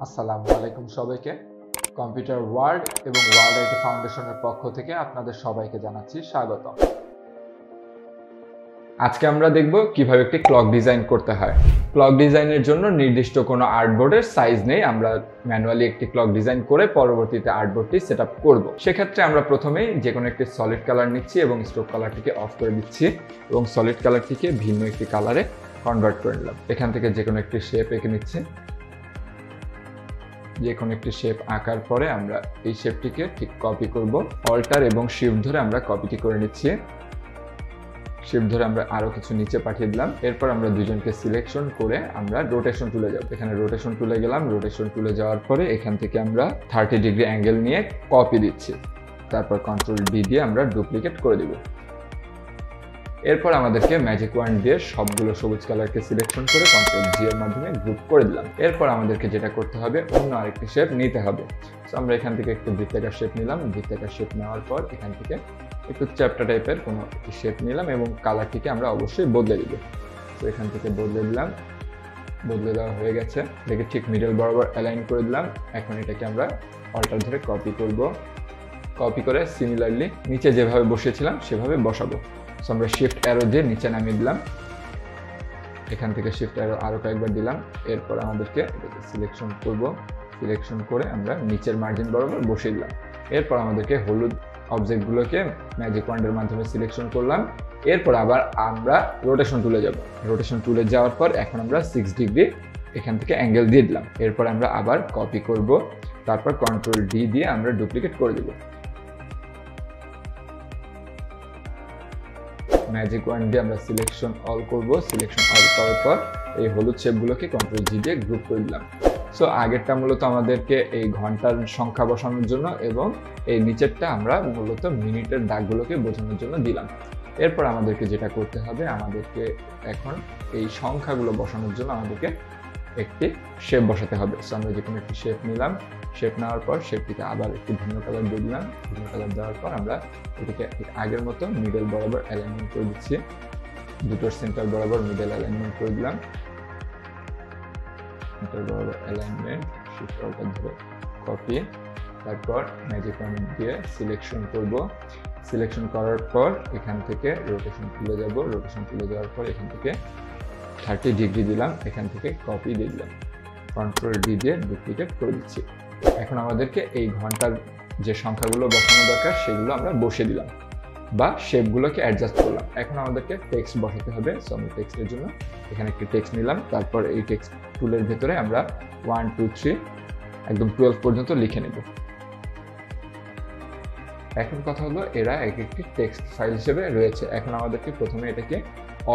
আসসালামু আলাইকুম সবাইকে। কম্পিউটার ওয়ার্ল্ড এবং ওয়ার্ল্ড আইটি ফাউন্ডেশনের পক্ষ থেকে আপনাদের সবাইকে জানাচ্ছি স্বাগতম। আজকে আমরা দেখব কিভাবে একটি ক্লক ডিজাইন করতে হয়। ক্লক ডিজাইনের জন্য নির্দিষ্ট কোনো আর্টবোর্ডের সাইজ নেই, আমরা ম্যানুয়ালি একটি ক্লক ডিজাইন করে পরবর্তীতে আর্টবোর্ডটি সেট আপ করব। সেক্ষেত্রে আমরা প্রথমেই যে কোনো একটি সলিড কালার নিচ্ছি এবং স্ট্রোক কালারটিকে অফ করে দিচ্ছি এবং সলিড কালারটিকে ভিন্ন একটি কালারে কনভার্ট করে নিলাম। এখান থেকে যে কোনো একটি শেপ এঁকে নিচ্ছি। যে কোনো একটি শেপ আঁকার পরে আমরা এই শেপটিকে ঠিক কপি করব। অল্টার এবং শিফট ধরে আমরা কপিটি করে নিচ্ছি। শিফট ধরে আমরা আরো কিছু নিচে পাঠিয়ে দিলাম। এরপর আমরা দুজনকে সিলেকশন করে আমরা রোটেশন টুলে যাব। এখানে রোটেশন টুলে গেলাম। রোটেশন টুলে যাওয়ার পরে এখান থেকে আমরা 30 ডিগ্রি অ্যাঙ্গেল নিয়ে কপি দিচ্ছি। তারপর কন্ট্রোল ডি দিয়ে আমরা ডুপ্লিকেট করে দিব। এরপর আমাদেরকে ম্যাজিক ওয়ান্ড দিয়ে সবগুলো সবুজ কালারকে সিলেকশন করে কন্ট্রোল জি এর মাধ্যমে গ্রুপ করে দিলাম। এরপর আমাদেরকে যেটা করতে হবে, অন্য আরেকটি শেপ নিতে হবে। তো আমরা এখান থেকে একটু বৃত্তাকার শেপ নিলাম। বৃত্তাকার শেপ নেওয়ার পর এখান থেকে একটু চ্যাপ্টা টাইপের কোনো একটি শেপ নিলাম এবং কালারটিকে আমরা অবশ্যই বদলে দিব। তো এখান থেকে বদলে দিলাম। বদলে দেওয়া হয়ে গেছে। এটাকে ঠিক মিডল বরাবর অ্যালাইন করে দিলাম। এখন এটাকে আমরা অল্টার ধরে কপি করব। কপি করে সিমিলারলি নিচে যেভাবে বসিয়েছিলাম সেভাবে বসাবো। সো আমরা শিফট অ্যারো দিয়ে নিচে নামিয়ে দিলাম। এখান থেকে শিফট অ্যারো আরো কয়েকবার দিলাম। এরপর আমাদেরকে এটাকে সিলেকশন করব। সিলেকশন করে আমরা নিচের মার্জিন বরাবর বসিয়ে দিলাম। এরপর আমাদেরকে হলুদ অবজেক্টগুলোকে ম্যাজিক ওয়ান্ডের মাধ্যমে সিলেকশন করলাম। এরপর আবার আমরা রোটেশন টুলে যাব। রোটেশন টুলে যাওয়ার পর এখন আমরা 6 ডিগ্রি এখান থেকে অ্যাঙ্গেল দিয়ে দিলাম। এরপর আমরা আবার কপি করব। তারপর কন্ট্রোল ডি দিয়ে আমরা ডুপ্লিকেট করে দেব। ম্যাজিক ওয়ান্ড দিয়ে আমরা সিলেকশন অল করব। সিলেকশন অল করার পর এই হলুদ শেপগুলোকে কন্ট্রোল জি দিয়ে গ্রুপ করে দিলাম। সো আগেরটা মূলত আমাদেরকে এই ঘন্টার সংখ্যা বসানোর জন্য এবং এই নিচেরটা আমরা মূলত মিনিটের দাগগুলোকে বোঝানোর জন্য দিলাম। এরপর আমাদেরকে যেটা করতে হবে, আমাদেরকে এখন এই সংখ্যাগুলো বসানোর জন্য আমাদেরকে একটি শেপ বসাতে হবে। সো আমরা যে কোনো একটি শেপ নিলাম। শেপ নেওয়ার পর শেপটিকে আবার একটি ভিন্ন কালার দিয়ে দিলাম। ভিন্ন কালার দেওয়ার পর আমরা এটিকে আগের মতো মিডল বরাবর অ্যালাইনমেন্ট করে দিচ্ছি। দুটোর সেন্টার বরাবর মিডল অ্যালাইনমেন্ট করে দিলাম। সেন্টার বরাবর অ্যালাইনমেন্ট, শিফট অল্টার ধরে কপি। তারপর ম্যাজিক ওয়ান্ড দিয়ে সিলেকশন করব। সিলেকশন করার পর এখান থেকে রোটেশন তুলে যাব। রোটেশন তুলে যাওয়ার পর এখান থেকে 30 ডিগ্রি দিলাম। এখান থেকে কপি দিয়ে দিলাম। কন্ট্রোল ডি দিয়ে ডুপ্লিকেট করে দিচ্ছি। এখন আমাদেরকে এই ঘন্টার যে সংখ্যাগুলো বসানো দরকার সেগুলো আমরা বসিয়ে দিলাম বা শেপগুলোকে অ্যাডজাস্ট করলাম। এখন আমাদেরকে টেক্সট বসাতে হবে। সো আমি টেক্সটের জন্য এখানে একটি টেক্সট নিলাম। তারপর এই টেক্সট টুলের ভেতরে আমরা 1 2 3 একদম 12 পর্যন্ত লিখে নেব। এখন কথা হলো, এরা এক একটি টেক্সট ফাইল হিসেবে রয়েছে। এখন আমাদেরকে প্রথমে এটাকে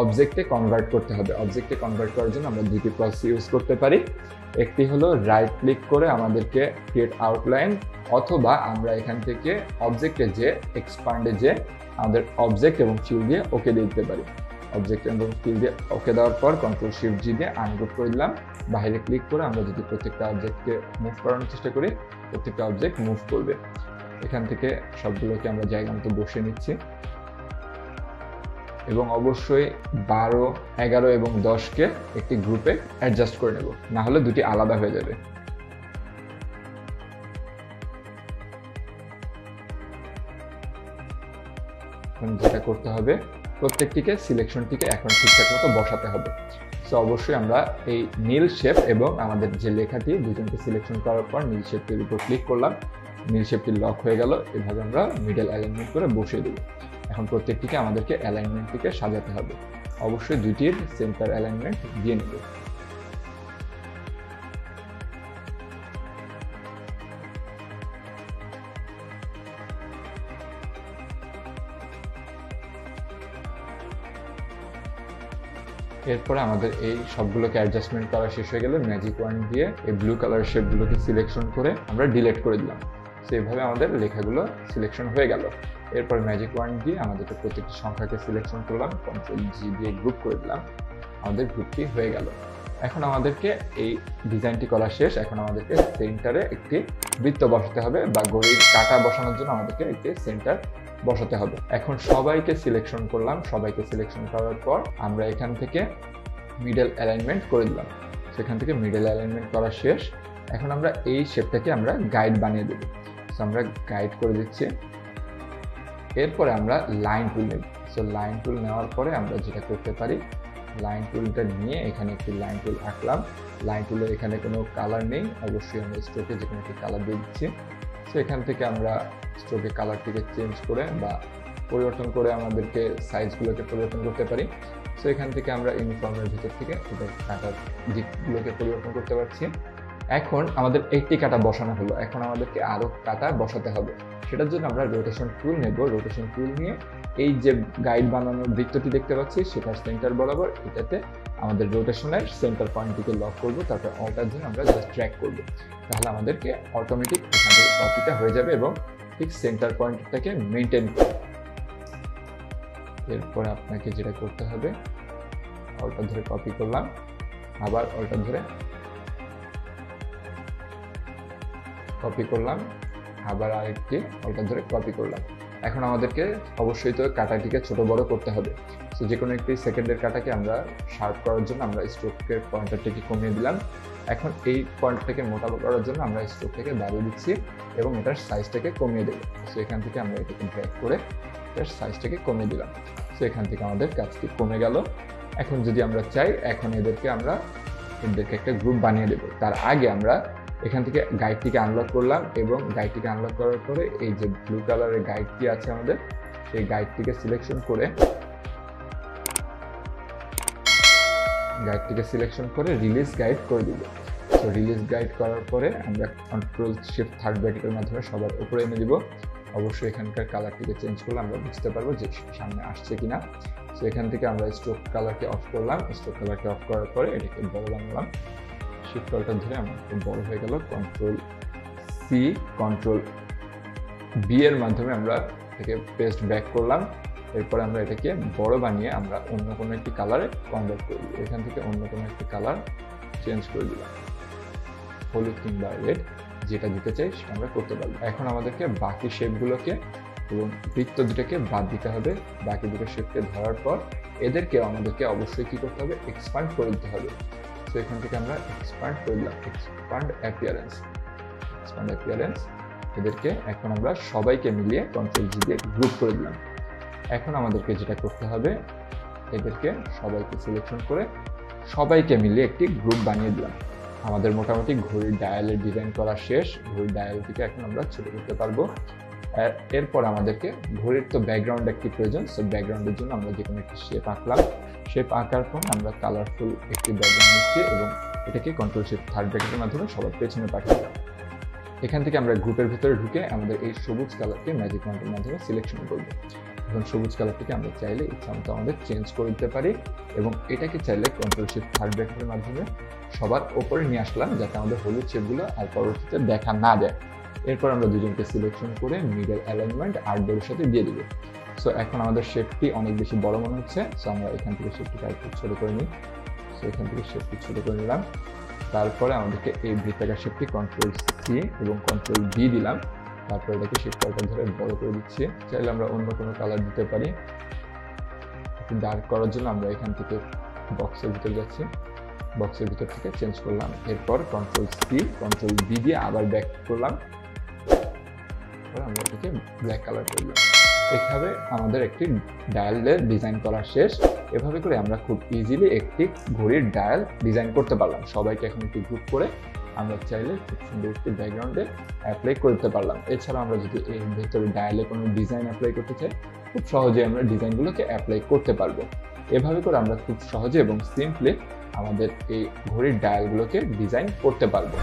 অবজেক্টে কনভার্ট করতে হবে। অবজেক্টে কনভার্ট করার জন্য আমরা দুটি প্রসেস ইউজ করতে পারি। একটি হলো রাইট ক্লিক করে আমাদেরকে ক্রিয়েট আউটলাইন, অথবা আমরা এখান থেকে অবজেক্টে যে এক্সপান্ডে যে আমাদের অবজেক্ট এবং ফিল দিয়ে ওকে দিয়ে দিতে পারি। অবজেক্ট এবং ফিল দিয়ে ওকে দেওয়ার পর কন্ট্রোল শিফট জি দিয়ে আনগ্রুপ করে দিলাম। বাইরে ক্লিক করে আমরা যদি প্রত্যেকটা অবজেক্টকে মুভ করানোর চেষ্টা করি, প্রত্যেকটা অবজেক্ট মুভ করবে। এখান থেকে সবগুলোকে আমরা জায়গা মতো বসিয়ে নিচ্ছি এবং অবশ্যই 12, 11 এবং 10কে একটি গ্রুপে অ্যাডজাস্ট করে নেব, না হলে দুটি আলাদা হয়ে যাবে। এখন যেটা করতে হবে, প্রত্যেকটিকে সিলেকশনটিকে এখন ঠিকঠাক মতো বসাতে হবে। সো অবশ্যই আমরা এই নীল শেপ এবং আমাদের যে লেখাটি দুজনকে সিলেকশন করার পর নীল শেপটির উপর ক্লিক করলাম। নীল শেপটি লক হয়ে গেল। এভাবে আমরা মিডল অ্যালাইনমেন্ট করে বসিয়ে দেব। এখন প্রত্যেকটিকে আমাদেরকে অ্যালাইনমেন্টটিকে সাজাতে হবে। অবশ্যই দুইটির সেন্টার অ্যালাইনমেন্ট দিয়ে নেব। এরপরে আমাদের এই সবগুলোকে অ্যাডজাস্টমেন্ট করা শেষ হয়ে গেলে ম্যাজিক ওয়ান্ড দিয়ে এই ব্লু কালার শেপগুলোকে সিলেকশন করে আমরা ডিলিট করে দিলাম। সেইভাবে আমাদের লেখাগুলো সিলেকশন হয়ে গেল। এরপর ম্যাজিক ওয়ান্ড দিয়ে আমাদের প্রত্যেকটি সংখ্যাকে সিলেকশন করলাম, কন্ট্রোল জি দিয়ে গ্রুপ করে দিলাম। আমাদের গ্রুপটি হয়ে গেল। এখন আমাদেরকে এই ডিজাইনটি করা শেষ। এখন আমাদেরকে সেন্টারে একটি বৃত্ত বসাতে হবে, বা ঘড়ির কাঁটা বসানোর জন্য আমাদেরকে একটি সেন্টার বসাতে হবে। এখন সবাইকে সিলেকশন করলাম, সবাইকে সিলেকশন করার পর আমরা এখান থেকে মিডল অ্যালাইনমেন্ট করে দিলাম। সেখান থেকে মিডল অ্যালাইনমেন্ট করা শেষ। এখন আমরা এই শেপটাকে আমরা গাইড বানিয়ে দেব। সো আমরা গাইড করে দিচ্ছি। এরপরে আমরা লাইন টুল নেব। সো লাইন টুল নেওয়ার পরে আমরা যেটা করতে পারি, লাইন টুলটা নিয়ে এখানে একটি লাইন টুল আঁকলাম। লাইন টুলের এখানে কোনো কালার নেই, অবশ্যই আমরা স্ট্রোকে যে কোনো একটি কালার দিয়ে দিচ্ছি। সো এখান থেকে আমরা স্ট্রোকে কালারটিকে চেঞ্জ করে বা পরিবর্তন করে আমাদেরকে সাইজগুলোকে পরিবর্তন করতে পারি। সো এখান থেকে আমরা ইউনিফর্মের ভিতর থেকে এদের কাটার দিকগুলোকে পরিবর্তন করতে পারছি। এখন আমাদের একটি কাটা বসানো হলো, এখন আমাদেরকে আরও কাটা বসাতে হবে। সেটার জন্য আমরা রোটেশন টুল নেব। রোটেশন টুল নিয়ে এই যে গাইড বানানোর বৃত্তটি দেখতে পাচ্ছি সেটার সেন্টার বরাবর এটাতে আমাদের রোটেশনের সেন্টার পয়েন্টটিকে লক করব, তারপর অল্টার ধরে আমরা জাস্ট ট্র্যাক করব। তাহলে আমাদেরকে অটোমেটিক এখান থেকে কপিটা হয়ে যাবে এবং ঠিক সেন্টার পয়েন্টটাকে মেনটেন করবে। এরপরে আপনাকে যেটা করতে হবে, অল্টার ধরে কপি করলাম, আবার অল্টার ধরে কপি করলাম, আবার আরেকটি অল্টার ধরে কপি করলাম। এখন আমাদেরকে অবশ্যই তো কাটাটিকে ছোট বড় করতে হবে। সো যে কোনো একটি সেকেন্ডের কাটাকে আমরা শার্প করার জন্য আমরা স্ট্রোকের পয়েন্টারটাকে কমিয়ে দিলাম। এখন এই পয়েন্টটাকে মোটা করার জন্য আমরা স্ট্রোকটাকে বাড়িয়ে দিচ্ছি এবং এটার সাইজটাকে কমিয়ে দেবো। সো এখান থেকে আমরা এটাকে ড্র্যাগ করে এটার সাইজটাকে কমিয়ে দিলাম। সো এখান থেকে আমাদের কাজটি কমে গেল। এখন যদি আমরা চাই, এখন এদেরকে একটা গ্রুপ বানিয়ে দেবো। তার আগে আমরা এখান থেকে গাইডটিকে আনলক করলাম এবং গাইডটিকে আনলক করার পরে এই যে ব্লু কালারের গাইডটি আছে আমাদের, সেই গাইডটিকে সিলেকশন করে রিলিজ গাইড করে দিব। তো রিলিজ গাইড করার পরে আমরা কন্ট্রোল শিফট থার্ড ব্র্যাকেটের মাধ্যমে সবার উপরে এনে দিব। অবশ্যই এখানকার কালারটিকে চেঞ্জ করলে আমরা বুঝতে পারবো যে সামনে আসছে কিনা। তো এখান থেকে আমরা স্ট্রোক কালারকে অফ করলাম। স্ট্রোক কালারকে অফ করার পরে এটাকে বড় বানালাম। শিফট অল্টার ধরে আমার বড় হয়ে গেল। কন্ট্রোল সি, কন্ট্রোল বি এর মাধ্যমে আমরা এটাকে পেস্ট ব্যাক করলাম। এরপরে আমরা এটাকে বড় বানিয়ে আমরা অন্য কোনো একটি কালারে কনভার্ট করে দিই। এখান থেকে অন্য কোনো একটি কালার চেঞ্জ করে দিলাম, হলুদ কিংবা রেড, যেটা দিতে চাই সেটা আমরা করতে পারবো। এখন আমাদেরকে বাকি শেপগুলোকে এবং বৃত্ত দুটোকে বাদ দিতে হবে। বাকি দুটো শেপকে ধরার পর এদেরকে আমাদেরকে অবশ্যই কি করতে হবে, এক্সপান্ড করে দিতে হবে। তো এখান থেকে আমরা এক্সপান্ড করে দিলাম, এক্সপান্ড অ্যাপিয়ারেন্স। এদেরকে এখন আমরা সবাইকে মিলিয়ে কন্ট্রোল জি দিয়ে গ্রুপ করে দিলাম। এখন আমাদেরকে যেটা করতে হবে, এদেরকে সবাইকে সিলেকশন করে সবাইকে মিলিয়ে একটি গ্রুপ বানিয়ে দিলাম। আমাদের মোটামুটি ঘড়ির ডায়ালের ডিজাইন করা শেষ। ঘড়ির ডায়ালটিকে এখন আমরা ছোট করতে পারবো। এরপর আমাদেরকে ঘড়ির তো ব্যাকগ্রাউন্ড একটি প্রয়োজন। সো ব্যাকগ্রাউন্ডের জন্য আমরা যে কোনো একটি শেপ আঁকলাম। শেপ আঁকার পর আমরা কালারফুল একটি ব্যাকগ্রাউন্ড নিচ্ছি এবং এটাকে কন্ট্রোল শিফট থার্ড ব্র্যাকেটের মাধ্যমে সবার পেছনে পাঠিয়ে দিলাম। এখান থেকে আমরা গ্রুপের ভিতরে ঢুকে আমাদের এই সবুজ কালারকে ম্যাজিক ওয়ান্ডের মাধ্যমে সিলেকশন করব। এখন সবুজ কালারটিকে আমরা চাইলে ইচ্ছামতো আমাদের চেঞ্জ করে দিতে পারি এবং এটাকে চাইলে কন্ট্রোল শিফট থার্ড ব্র্যাকেটের মাধ্যমে সবার ওপরে নিয়ে আসলাম, যাতে আমাদের হলুদ শেপগুলো আর পরবর্তীতে দেখা না যায়। এরপর আমরা দুজনকে সিলেকশন করে মিডল অ্যালাইনমেন্ট আর্টবোর্ডের সাথে দিয়ে দিব। সো এখন আমাদের শেপটি অনেক বেশি বড় মনে হচ্ছে। সো আমরা এখান থেকে শেপটিকে একটু ছোট করে নিই। সো এখান থেকে শেপটি ছোট করে নিলাম। তারপরে আমাদেরকে এই বৃত্তাকার শেপটি কন্ট্রোল সি এবং কন্ট্রোল বি দিলাম। তারপর এটাকে শিফট অল্টার ধরে বড় করে দিচ্ছি। চাইলে আমরা অন্য কোনো কালার দিতে পারি। ডার্ক করার জন্য আমরা এখান থেকে বক্সের ভিতরে যাচ্ছি, বক্সের ভিতর থেকে চেঞ্জ করলাম। এরপর কন্ট্রোল সি, কন্ট্রোল বি দিয়ে আবার ব্যাক করলাম। আমরা এটাকে ব্ল্যাক কালার করলাম। এইভাবে আমাদের একটি ডায়ালের ডিজাইন করা শেষ। এভাবে করে আমরা খুব ইজিলি একটি ঘড়ির ডায়াল ডিজাইন করতে পারলাম। সবাইকে এখন একটি গ্রুপ করে আমরা চাইলে খুব সুন্দর একটি ব্যাকগ্রাউন্ডে অ্যাপ্লাই করতে পারলাম। এছাড়া আমরা যদি এর ভেতরে ডায়ালে কোনো ডিজাইন অ্যাপ্লাই করতে চাই, খুব সহজে আমরা ডিজাইনগুলোকে অ্যাপ্লাই করতে পারবো। এভাবে করে আমরা খুব সহজে এবং সিম্পলি আমাদের এই ঘড়ির ডায়ালগুলোকে ডিজাইন করতে পারবো।